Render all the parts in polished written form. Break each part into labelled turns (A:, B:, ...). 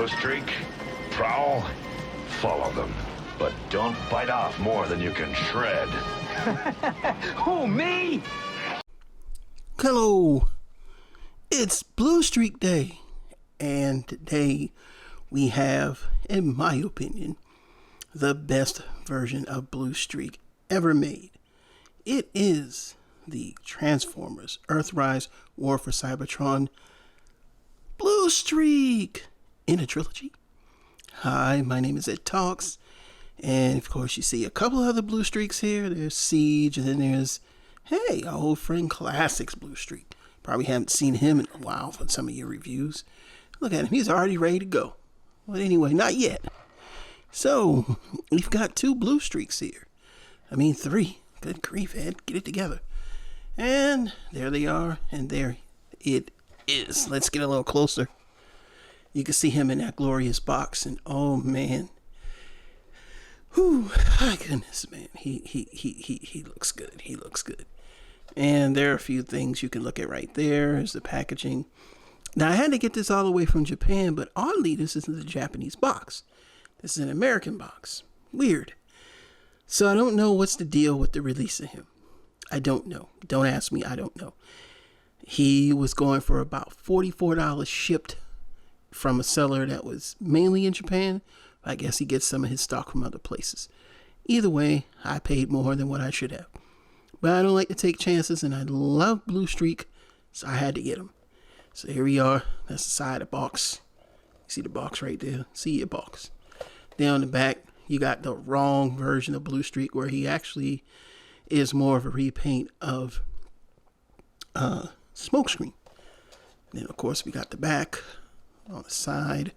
A: Bluestreak, Prowl, follow them. But don't bite off more than you can shred.
B: Who, me?
C: Hello, it's Bluestreak Day, and today we have, in my opinion, the best version of Bluestreak ever made. It is the Transformers Earthrise War for Cybertron Bluestreak in a trilogy. Hi, my name is Ed Talks, and of course you see a couple other Bluestreaks here. There's Siege, and then there's, hey, our old friend Classics Bluestreak. Probably haven't seen him in a while from some of your reviews. Look at him, he's already ready to go. But anyway, not yet. So, we've got 2 Bluestreaks here. I mean 3. Good grief, Ed, get it together. And there they are, and there it is. Let's get a little closer. You can see him in that glorious box, and oh man. Whew, my goodness, man. He looks good. He looks good. And there are a few things you can look at right there. There's the packaging. Now, I had to get this all the way from Japan, but oddly, this isn't a Japanese box. This is an American box. Weird. So I don't know what's the deal with the release of him. I don't know. Don't ask me. I don't know. He was going for about $44 shipped from a seller that was mainly in Japan. I guess he gets some of his stock from other places. Either way, I paid more than what I should have. But I don't like to take chances, and I love Bluestreak, so I had to get him. So here we are. That's the side of the box. See the box right there? See your box. Down the back, you got the wrong version of Bluestreak, where he actually is more of a repaint of Smokescreen. Then, of course, we got the back on the side.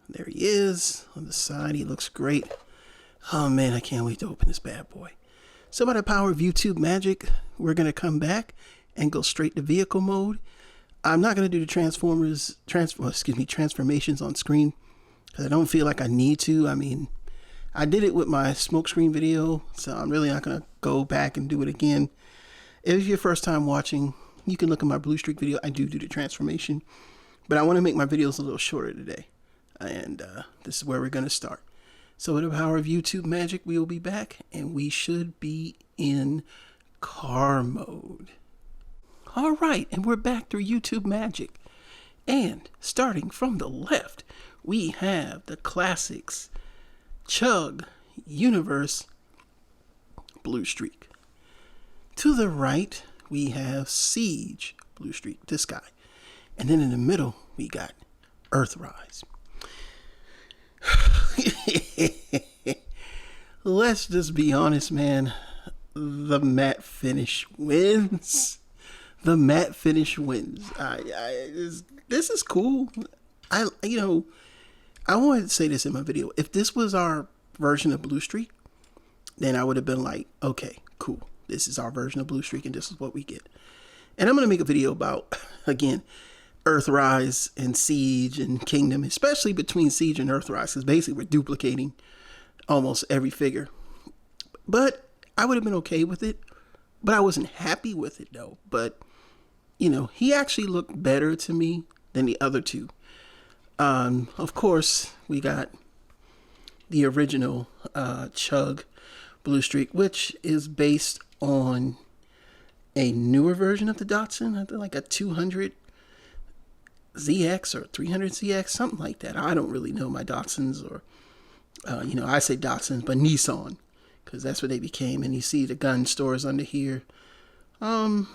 C: There he is on the side. He looks great. Oh, man, I can't wait to open this bad boy. So by the power of YouTube magic, we're going to come back and go straight to vehicle mode. I'm not going to do the transformations on screen, because I don't feel like I need to. I mean, I did it with my Smokescreen video, so I'm really not going to go back and do it again. If it's your first time watching, you can look at my Bluestreak video. I do the transformation, but I want to make my videos a little shorter today. And this is where we're going to start. So with the power of YouTube magic, we will be back, and we should be in car mode. All right, and we're back through YouTube magic. And starting from the left, we have the Classics Chug Universe Bluestreak. To the right, we have Siege Bluestreak, this guy. And then in the middle, we got Earthrise. Let's just be honest, man. The matte finish wins. The matte finish wins. This is cool. I wanted to say this in my video. If this was our version of Bluestreak, then I would have been like, okay, cool. This is our version of Bluestreak, and this is what we get. And I'm going to make a video about, again, Earthrise and Siege and Kingdom, especially between Siege and Earthrise, because basically we're duplicating almost every figure. But I would have been okay with it, but I wasn't happy with it though. But he actually looked better to me than the other two. Of course, we got the original Chug Bluestreak, which is based on a newer version of the Datsun, I think like a 200 ZX or 300 ZX, something like that. I don't really know my Datsuns, or I say Datsuns, but Nissan, because that's what they became. And you see the gun stores under here. All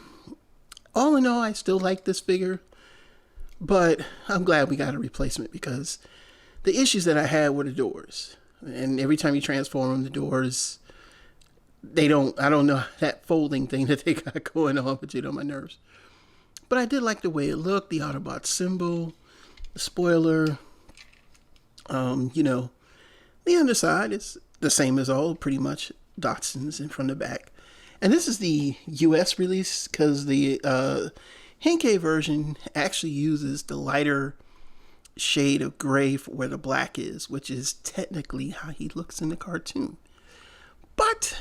C: in all, I still like this figure, but I'm glad we got a replacement, because the issues that I had were the doors. And every time you transform them, the doors, I don't know, that folding thing that they got going on, but on my nerves. But I did like the way it looked, the Autobot symbol, the spoiler. The underside is the same as all, pretty much, Datsuns in front and back. And this is the US release, because the Henkei version actually uses the lighter shade of gray for where the black is, which is technically how he looks in the cartoon. But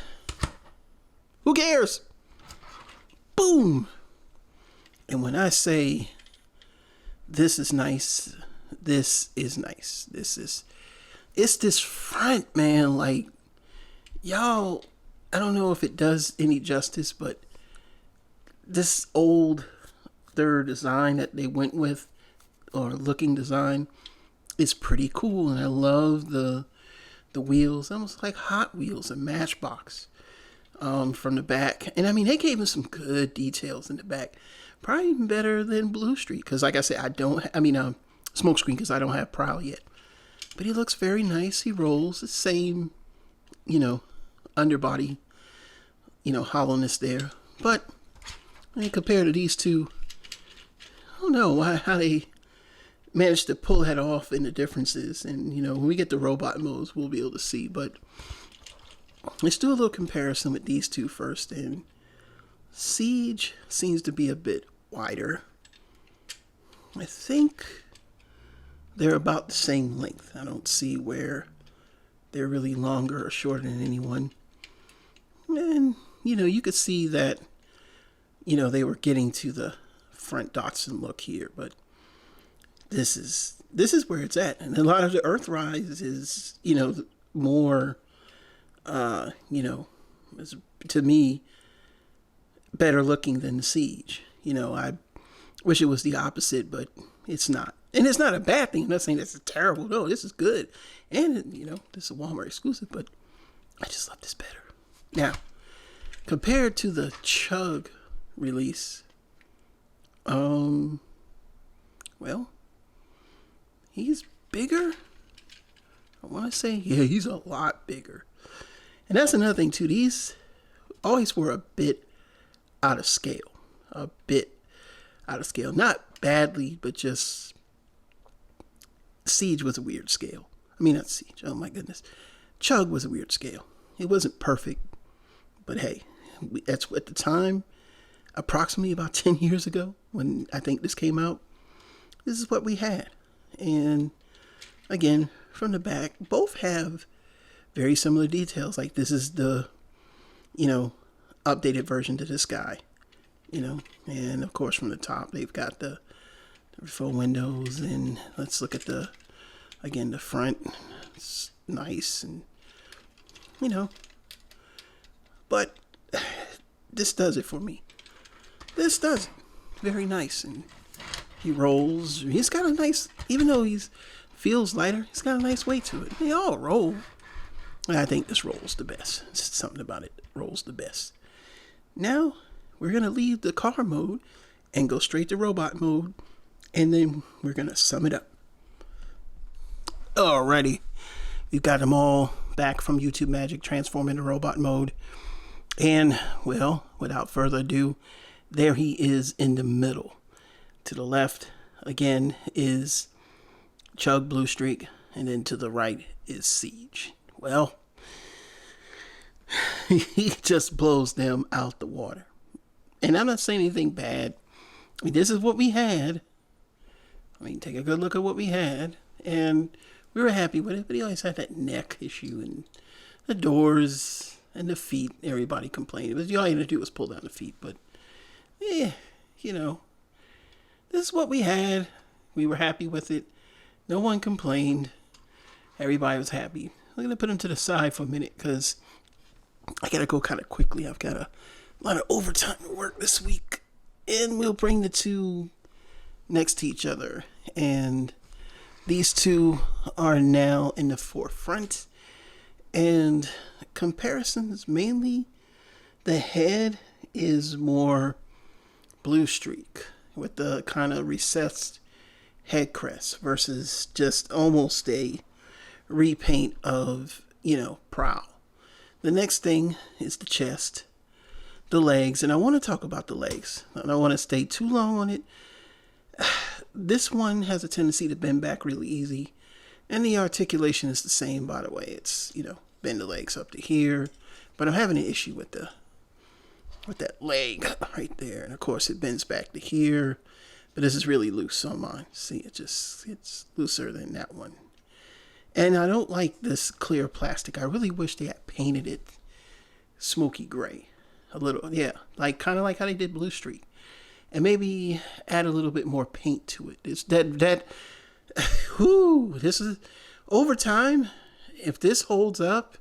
C: who cares? Boom! And when I say this is nice, this is nice. It's this front, man. Like, y'all, I don't know if it does any justice, but this older design that they went with, or looking design, is pretty cool. And I love the wheels, almost like Hot Wheels and Matchbox, from the back. And I mean, they gave him some good details in the back, probably even better than Bluestreak, because like I said, Smokescreen, because I don't have Prowl yet. But he looks very nice. He rolls the same, underbody, hollowness there. But I mean, compared to these two, I don't know how they managed to pull that off and the differences. And, when we get the robot modes, we'll be able to see. But let's do a little comparison with these two first. And Siege seems to be a bit wider. I think they're about the same length. I don't see where they're really longer or shorter than anyone. And, you could see that, they were getting to the front Dachshund look here, but this is where it's at. And a lot of the Earthrise is, more, is, to me, better looking than the Siege. I wish it was the opposite, but it's not. And it's not a bad thing. I'm not saying this is terrible. No, this is good. And, this is a Walmart exclusive, but I just love this better. Now, compared to the Chug release, well, he's bigger. I want to say, yeah, he's a lot bigger. And that's another thing, too. These always were a bit out of scale. A bit out of scale. Not badly, but just... Siege was a weird scale. I mean, not Siege. Oh, my goodness. Chug was a weird scale. It wasn't perfect. But hey, that's at the time, approximately about 10 years ago, when I think this came out, this is what we had. And again, from the back, both have very similar details. Like, this is the, updated version to this guy, and of course from the top, they've got the full windows. And let's look at the front. It's nice, and but this does it for me. This does it. Very nice. And he rolls. He's got a nice, even though feels lighter, he's got a nice weight to it. They all roll. I think this rolls the best. It's just something about it rolls the best. Now we're gonna leave the car mode and go straight to robot mode, and then we're gonna sum it up. Alrighty, we've got them all back from YouTube Magic, transform into robot mode. And, well, without further ado, there he is in the middle. To the left, again, is Chug Bluestreak, and then to the right is Siege. Well, he just blows them out the water. And I'm not saying anything bad. I mean, this is what we had. I mean, take a good look at what we had. And we were happy with it, but he always had that neck issue and the doors and the feet. Everybody complained. All you had to do was pull down the feet. But, this is what we had. We were happy with it. No one complained. Everybody was happy. I'm going to put him to the side for a minute because I got to go kind of quickly. I've got a lot of overtime to work this week. And we'll bring the two next to each other. And these two are now in the forefront. And comparisons, mainly the head is more Bluestreak with the kind of recessed head crest versus just almost a repaint of, Prowl. The next thing is the chest, the legs, and I want to talk about the legs. I don't want to stay too long on it. This one has a tendency to bend back really easy, and the articulation is the same, by the way. It's, bend the legs up to here, but I'm having an issue with that leg right there. And of course it bends back to here, but this is really loose on mine. See, it's looser than that one. And I don't like this clear plastic. I really wish they had painted it smoky gray a little. Yeah, kind of like how they did Bluestreak, and maybe add a little bit more paint to it. It's that Whoo, this is over time. If this holds up,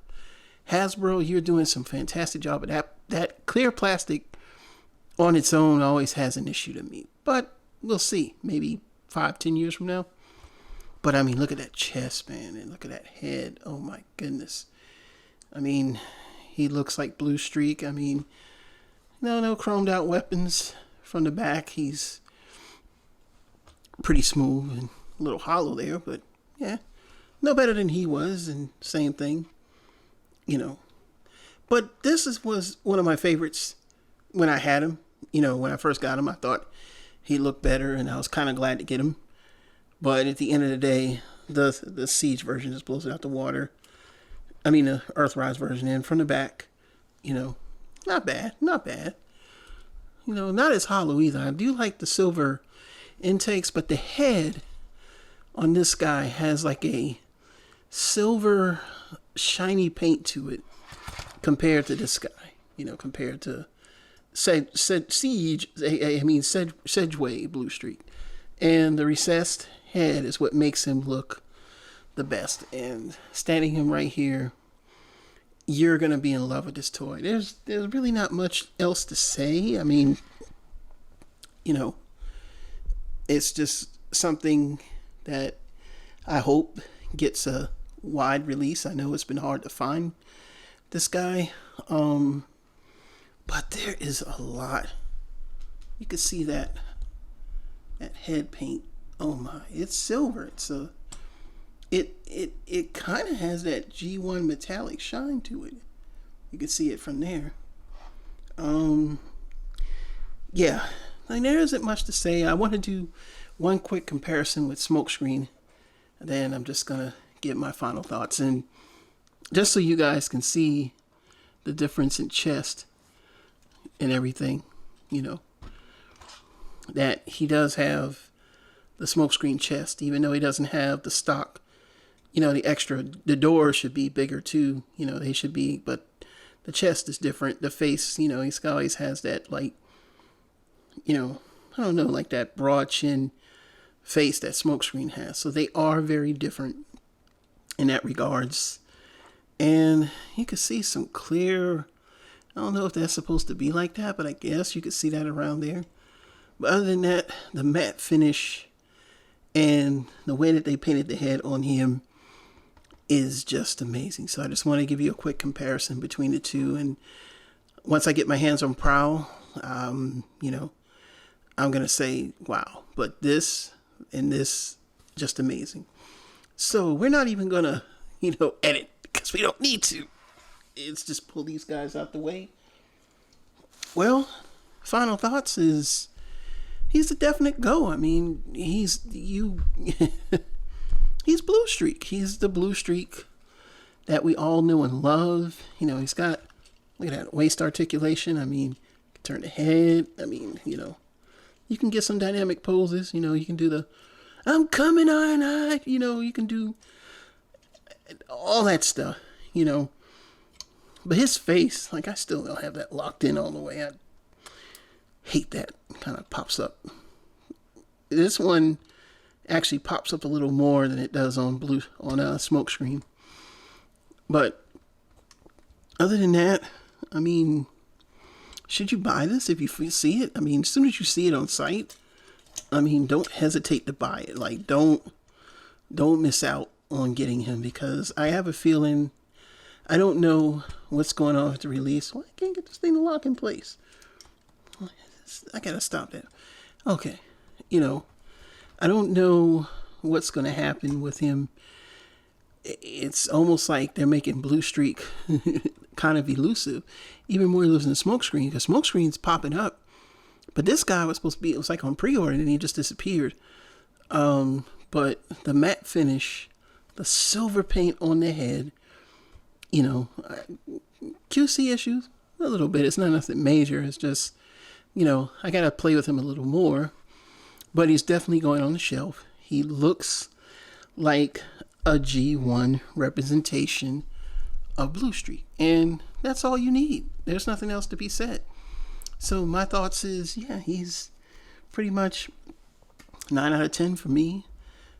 C: Hasbro, you're doing some fantastic job. But that clear plastic on its own always has an issue to me. But we'll see. Maybe 5-10 years from now. But I mean, look at that chest, man, and look at that head. Oh my goodness. I mean, he looks like Bluestreak. I mean, no chromed out weapons from the back. He's pretty smooth and a little hollow there, but yeah, no better than he was, and same thing, you know. But was one of my favorites when I had him. You know, when I first got him, I thought he looked better, and I was kind of glad to get him. But at the end of the day, the Siege version just blows it out the water. I mean, the Earthrise version, and from the back, you know, not bad. You know, not as hollow either. I do like the silver intakes, but the head on this guy has like a silver shiny paint to it compared to this guy. You know, compared to Siege, Sedgeway Bluestreak. And the recessed head is what makes him look the best. And standing him right here, you're going to be in love with this toy. There's really not much else to say. I mean, you know, it's just something that I hope gets a wide release. I know it's been hard to find this guy. But there is a lot. You can see that head paint. Oh my, it's silver. It kind of has that G1 metallic shine to it. You can see it from there. Yeah, like there isn't much to say. I want to do one quick comparison with Smokescreen, and then I'm just gonna give my final thoughts, and just so you guys can see the difference in chest and everything, you know, that he does have the Smokescreen chest, even though he doesn't have the stock, you know, the doors should be bigger too, you know, they should be, but the chest is different. The face, you know, he always has that, like, you know, I don't know, like that broad chin face that Smokescreen has. So they are very different in that regards. And you can see some clear, I don't know if that's supposed to be like that, but I guess you could see that around there. But other than that, the matte finish and the way that they painted the head on him is just amazing. So I just want to give you a quick comparison between the two. And once I get my hands on Prowl, you know, I'm going to say, wow. But this and this, just amazing. So we're not even going to, you know, edit because we don't need to. It's just pull these guys out the way. Well, final thoughts is he's a definite go. I mean, he's Bluestreak. He's the Bluestreak that we all know and love. You know, he's got, look at that waist articulation. I mean, turn the head. I mean, you know, you can get some dynamic poses. You know, you can do the I'm coming iron-eyed. You know, you can do all that stuff, you know. But his face, like, I still don't have that locked in all the way. I hate that. It kind of pops up. This one actually pops up a little more than it does on Smokescreen. But other than that, I mean, should you buy this if you see it? I mean, as soon as you see it on site, I mean, don't hesitate to buy it. Like, don't miss out on getting him, because I have a feeling, I don't know what's going on with the release. Well, I can't get this thing to lock in place. I gotta stop that. Okay, you know, I don't know what's going to happen with him. It's almost like they're making Bluestreak kind of elusive, even more elusive than Smokescreen, because Smokescreen's popping up. But this guy was supposed to be, it was like on pre-order, and he just disappeared. But the matte finish, the silver paint on the head, you know, QC issues, a little bit. It's not nothing major. It's just, you know, I got to play with him a little more. But he's definitely going on the shelf. He looks like a G1 representation of Bluestreak. And that's all you need. There's nothing else to be said. So my thoughts is, yeah, he's pretty much 9 out of 10 for me.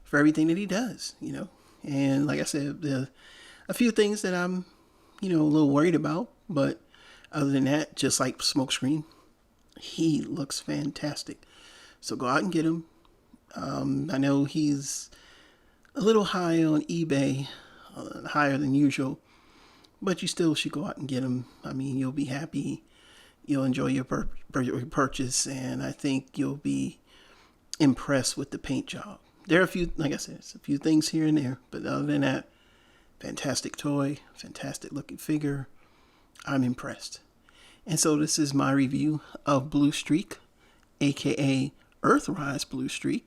C: for everything that he does, you know. And like I said, there are a few things that I'm, you know, a little worried about, but other than that, just like Smokescreen, he looks fantastic. So go out and get him. I know he's a little high on eBay, higher than usual, but you still should go out and get him. I mean, you'll be happy. You'll enjoy your purchase, and I think you'll be impressed with the paint job. There are a few, like I said, it's a few things here and there, but other than that, fantastic toy, fantastic looking figure. I'm impressed. And so this is my review of Bluestreak, aka Earthrise Bluestreak.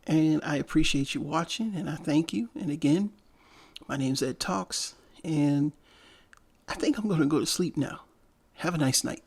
C: And I appreciate you watching, and I thank you. And again, my name's Ed Talks, and I think I'm going to go to sleep now. Have a nice night.